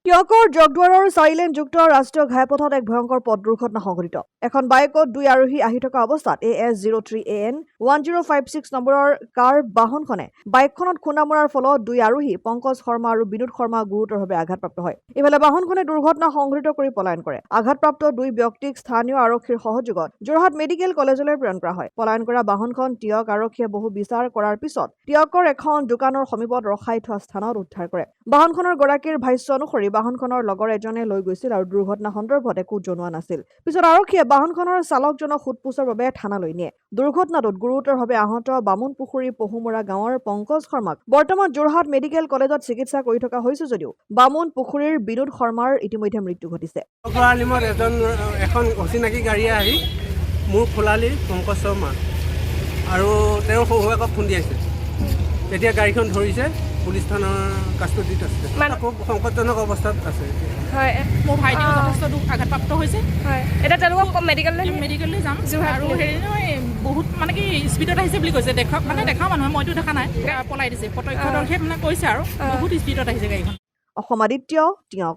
টিয়কৰ জগদুৱাৰৰ চাৰিলেন যুক্ত ৰাষ্ট্ৰীয় ঘাইপথত এক ভয়ংকৰ পথ দুৰ্ঘটনা সংঘটিত। এখন বাইকত দুই আৰোহী আহি থকা অৱস্থাত AS03AN 1056 নম্বৰৰ কাৰ বাহনখনে বাইকখনত খুন্দা মৰাৰ ফলত দুই আৰোহী পংকজ শৰ্মা আৰু বিনোদ শৰ্মা গুৰুতৰভাৱে আঘাতপ্ৰাপ্ত হয়। ইফালে বাহনখনে দুৰ্ঘটনা সংঘটিত কৰি পলায়ন কৰে। আঘাতপ্ৰাপ্ত দুই ব্যক্তিক স্থানীয় আৰক্ষীৰ সহযোগত যোৰহাট মেডিকেল কলেজলৈ প্ৰেৰণ কৰা হয়। পলায়ন কৰা বাহনখন টিয়ক আৰক্ষীয়ে বহু বিচাৰ কৰাৰ পিছত টিয়কৰ এখন দোকানৰ সমীপত ৰখাই থোৱা স্থানত উদ্ধাৰ কৰে। বাহনখনৰ গৰাকীৰ ভাষ্য অনুসৰি বাহনখনৰ লগৰ এজনে লৈ গৈছিল আৰু দুৰ্ঘটনা সন্দৰ্ভত একো জনোৱা নাছিল। পিছত আৰক্ষীয়ে বাহনখনৰ চালকজনক সোধপোছৰ বাবে থানালৈ নিয়ে। দুৰ্ঘটনাটোত গুৰুতৰভাৱে আহত বামুণপুখুৰী পহুমৰা গাঁৱৰ পংকজ শৰ্মাক বৰ্তমান যোৰহাট মেডিকেল কলেজত চিকিৎসা কৰি থকা হৈছে যদিও বামুণপুখুৰীৰ বিনোদ শৰ্মাৰ ইতিমধ্যে মৃত্যু ঘটিছে। এখন অচিনাকি গাড়ীয়ে আহি মোৰ খোলালি পংকজ শৰ্মা আৰু তেওঁৰ শহুৱেকক খুন্দিয়াইছে। তেতিয়া গাড়ীখন ধৰিছে, পুলিচ থানাৰ কাষ্টডিত আছে, খুব সংকটজনক অৱস্থাত আছে। হয়, মোৰ ভাইটিও যথেষ্ট দুখ আঘাতপ্ৰাপ্ত হৈছে। হয়, এতিয়া তেওঁলোকক মেডিকেললৈ যাম আৰু হেৰি নহয়, বহুত মানে কি স্পীডত আহিছে বুলি কৈছে। দেখা মানুহে, মইতো দেখা নাই, পলাই দিছে। প্ৰত্যক্ষদৰ্শীয়ে মানে কৈছে আৰু বহুত স্পীডত আহিছে গাড়ীখন। অসম আদিত্য টিয়ক।